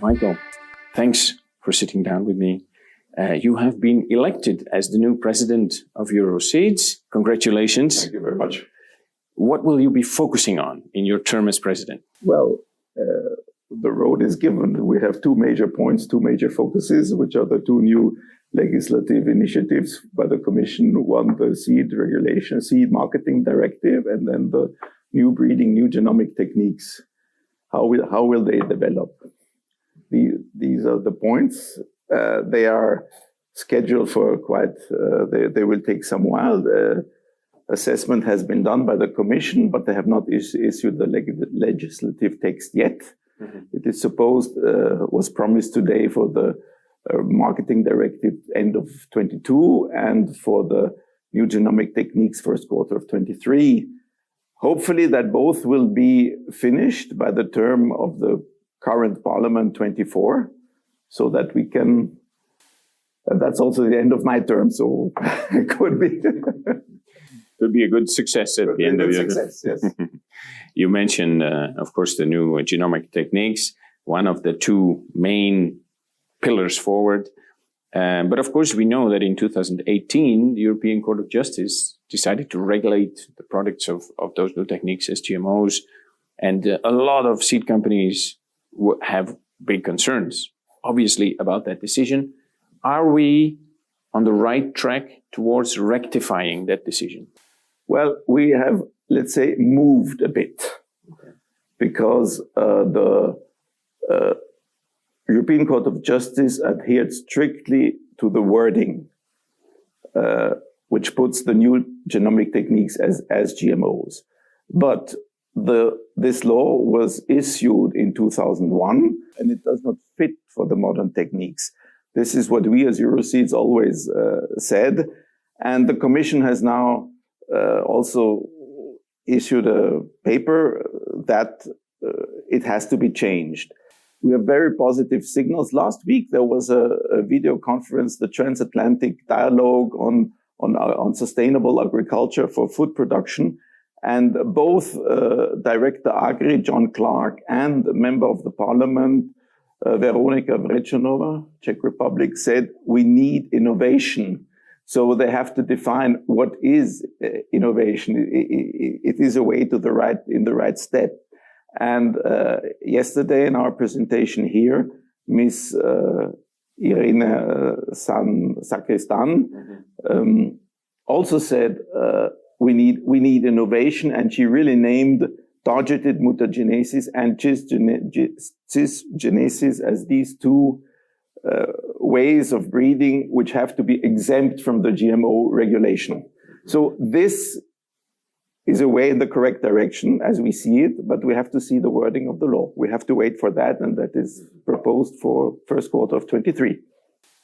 Michael, thanks for sitting down with me. You have been elected as the new president of Euroseeds. Congratulations. Thank you very much. What will you be focusing on in your term as president? Well, the road is given. We have two major points, two major focuses, which are the two new legislative initiatives by the Commission. One, the seed regulation, seed marketing directive, and then the new breeding, new genomic techniques. How will they develop? These are the points. They are scheduled for quite, they will take some while. The assessment has been done by the Commission, but they have not issued the legislative text yet. Mm-hmm. It is supposed, was promised today for the marketing directive end of 22 and for the new genomic techniques first quarter of 23. Hopefully that both will be finished by the term of the current Parliament 24, so that we can, and that's also the end of my term, so it could be. Could be a good success at the end of your term. Yes. You mentioned, of course, the new genomic techniques, one of the two main pillars forward. But of course, we know that in 2018, the European Court of Justice decided to regulate the products of those new techniques as GMOs. And a lot of seed companies have big concerns, obviously, about that decision. Are we on the right track towards rectifying that decision? Well, we have, let's say, moved a bit, because the European Court of Justice adhered strictly to the wording, which puts the new genomic techniques as GMOs. But this law was issued in 2001, and it does not fit for the modern techniques. This is what we as Euroseeds always said. And the Commission has now also issued a paper that it has to be changed. We have very positive signals. Last week, there was a video conference, the Transatlantic Dialogue on Sustainable Agriculture for Food Production. And both Director Agri, John Clark, and a member of the Parliament, Veronika Vrečanová, Czech Republic, said we need innovation. So they have to define what is innovation. It is a way to in the right step. And yesterday in our presentation here, Ms. Irene Sacristan also said we need innovation, and she really named targeted mutagenesis and cisgenesis as these two ways of breeding which have to be exempt from the GMO regulation. So this is a way in the correct direction as we see it, but we have to see the wording of the law. We have to wait for that, and that is proposed for first quarter of 23.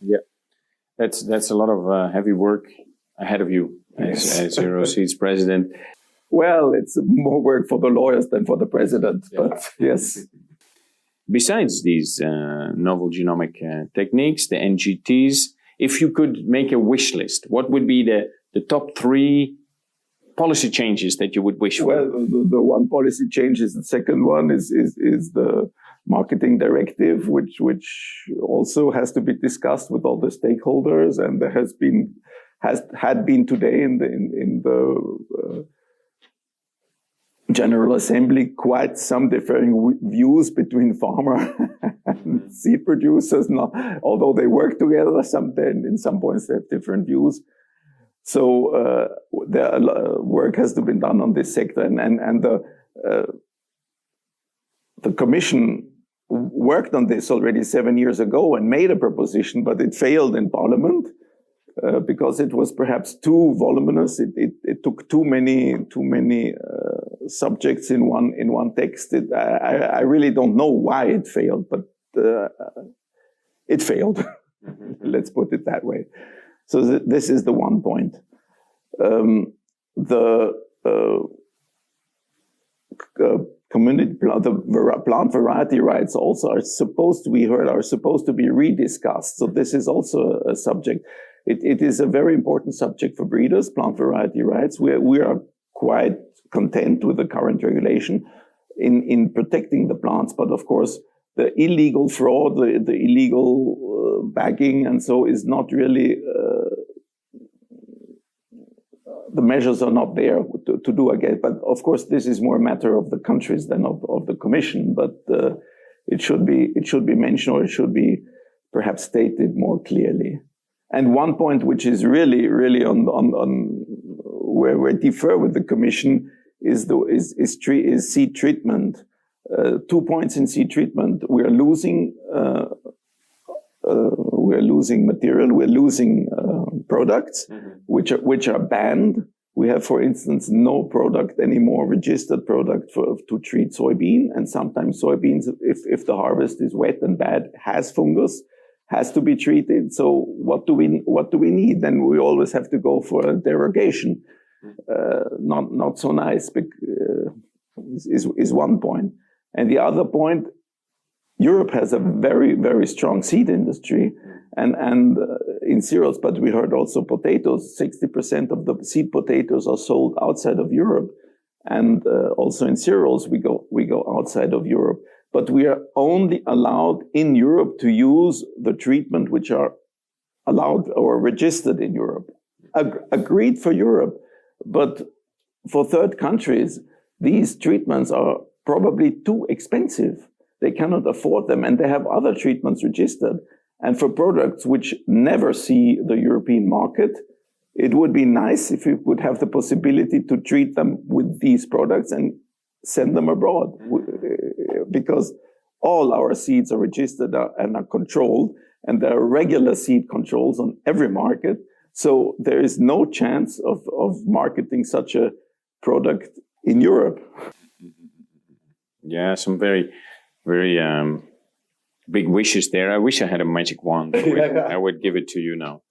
Yeah, that's a lot of heavy work ahead of you as Euroseeds president. Well, it's more work for the lawyers than for the president, but yes. Besides these novel genomic techniques, the NGTs, if you could make a wish list, what would be the top 3 policy changes that you would wish for? Well, the one policy change is the second one is the marketing directive, which also has to be discussed with all the stakeholders, and there had been today in the General Assembly quite some differing views between farmer and seed producers. Now, although they work together, in some points they have different views. So work has to be done on this sector, and the Commission worked on this already 7 years ago and made a proposition, but it failed in Parliament because it was perhaps too voluminous. It took too many subjects in one text. I really don't know why it failed, but it failed. Let's put it that way. So this is the one point. The plant variety rights also are supposed to be rediscussed. So this is also a subject. It is a very important subject for breeders, plant variety rights. We are quite content with the current regulation in protecting the plants, but of course the illegal fraud, the illegal bagging, and so is not really. The measures are not there to do again. But of course, this is more a matter of the countries than of the Commission. But it should be mentioned, or it should be perhaps stated more clearly. And one point which is really on where we differ with the Commission is seed treatment. 2 points in seed treatment. We're losing material. We're losing products which are banned. We have, for instance, no product anymore, registered product to treat soybean. And sometimes soybeans, if the harvest is wet and bad, has fungus, has to be treated. So what do we need? Then we always have to go for a derogation. Not so nice. Is one point. And the other point, Europe has a very, very strong seed industry and in cereals, but we heard also potatoes. 60% of the seed potatoes are sold outside of Europe. And also in cereals, we go outside of Europe. But we are only allowed in Europe to use the treatment which are allowed or registered in Europe. Agreed for Europe. But for third countries, these treatments are probably too expensive. They cannot afford them, and they have other treatments registered. And for products which never see the European market, it would be nice if we would have the possibility to treat them with these products and send them abroad, because all our seeds are registered and are controlled, and there are regular seed controls on every market. So there is no chance of marketing such a product in Europe. Yeah, some very, very big wishes there. I wish I had a magic wand. I would give it to you now.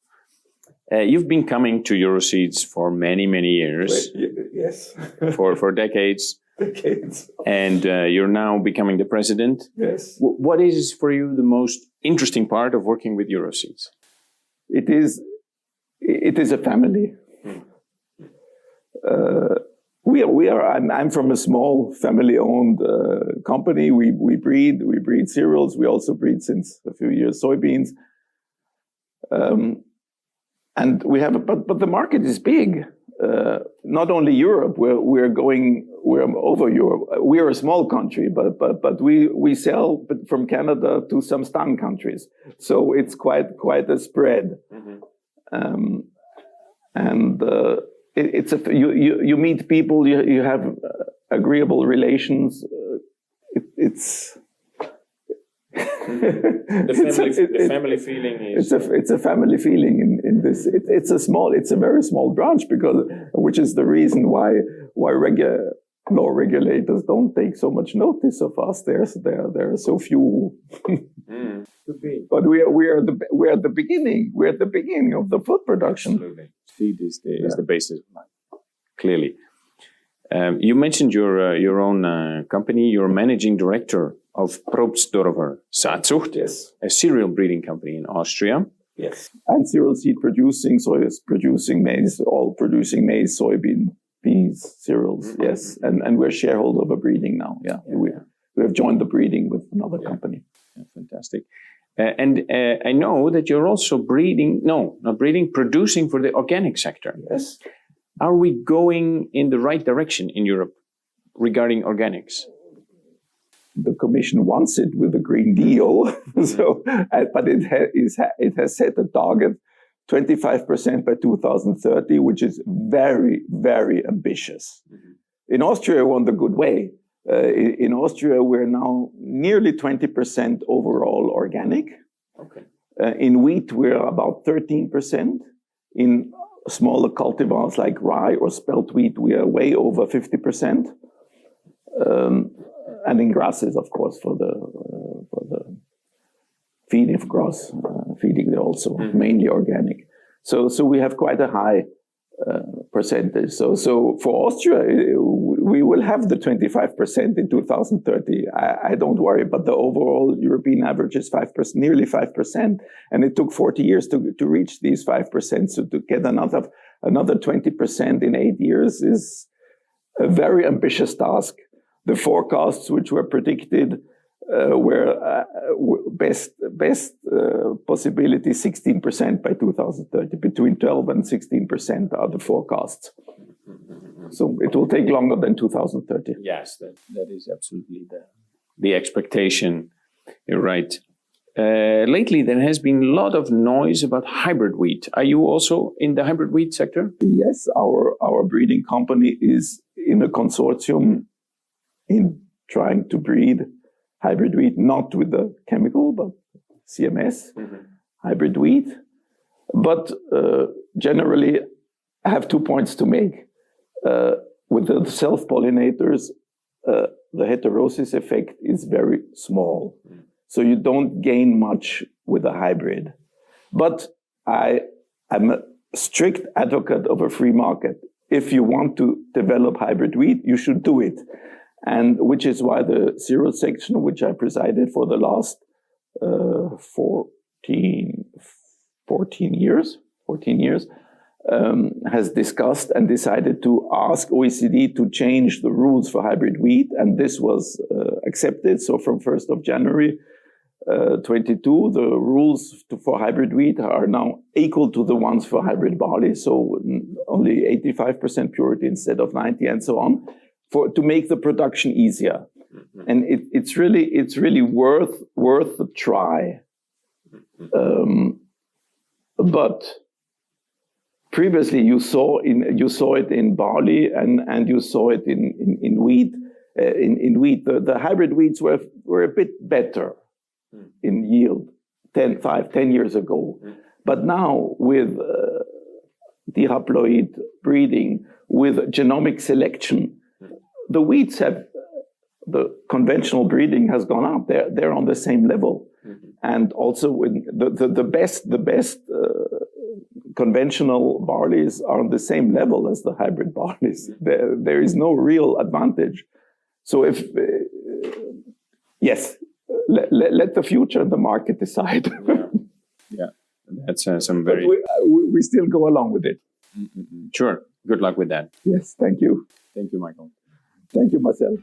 You've been coming to Euroseeds for many, many years. Yes. for decades. Decades. And you're now becoming the president. Yes. What is for you the most interesting part of working with Euroseeds? It is a family. I'm from a small family-owned company. We breed cereals. We also breed since a few years soybeans. And we have, but the market is big. Not only Europe. We're over Europe. We are a small country, but we sell from Canada to some STAN countries. So it's quite a spread. Mm-hmm. You meet people, you have agreeable relations. It's the family feeling is. It's a family feeling in this. It's a very small branch which is the reason why law regulators don't take so much notice of us. There are so few. Could be. But we're at the beginning. We're at the beginning of the food production. Absolutely. Feed is the basis of life. Clearly. You mentioned your own company. You're managing director of Probstdorfer Saatzucht, yes, a cereal breeding company in Austria. Yes. And cereal seed producing, soy is producing maize, all producing maize, soybean, peas, cereals. Mm-hmm. Yes. And we're shareholder of a breeding now. Yeah. We have joined the breeding with another company. Yeah, fantastic. And I know that you're also producing for the organic sector. Yes. Are we going in the right direction in Europe regarding organics? The Commission wants it with the Green Deal, but it has set a target 25% by 2030, which is very, very ambitious. Mm-hmm. In Austria, we're on the good way. In Austria, we're now nearly 20% overall organic. Okay. In wheat, we're about 13%. In smaller cultivars like rye or spelt wheat, we are way over 50%. And in grasses, of course, for the feeding of grass, feeding, they're also mainly organic. So we have quite a high percentage. So for Austria, we will have the 25% in 2030. I don't worry, but the overall European average is 5%, nearly 5%, and it took 40 years to reach these 5%. So to get another 20% in 8 years is a very ambitious task. The forecasts which were predicted where best possibility 16% by 2030. Between 12 and 16% are the forecasts. So it will take longer than 2030. Yes, that is absolutely the expectation. You're right. Lately, there has been a lot of noise about hybrid wheat. Are you also in the hybrid wheat sector? Yes, our breeding company is in a consortium in trying to breed hybrid wheat, not with the chemical, but CMS, hybrid wheat. But generally, I have 2 points to make. With the self-pollinators, the heterosis effect is very small. So you don't gain much with a hybrid. But I am a strict advocate of a free market. If you want to develop hybrid wheat, you should do it. And which is why the zero section, which I presided for the last 14 years, has discussed and decided to ask OECD to change the rules for hybrid wheat. And this was accepted. So from 1st of January 22, the rules for hybrid wheat are now equal to the ones for hybrid barley. So only 85% purity instead of 90 and so on, to make the production easier. And it's really worth the try. But previously you saw it in barley and you saw it in wheat. In wheat, the hybrid wheats were a bit better in yield 10 years ago. But now with dihaploid breeding, with genomic selection, the wheats the conventional breeding has gone up. They're on the same level. And also when the best conventional barleys are on the same level as the hybrid barleys. There is no real advantage. So yes, let the future and the market decide. Yeah. That's some very... we still go along with it. Sure. Good luck with that. Yes, thank you. Thank you, Michael. Thank you, Marcel.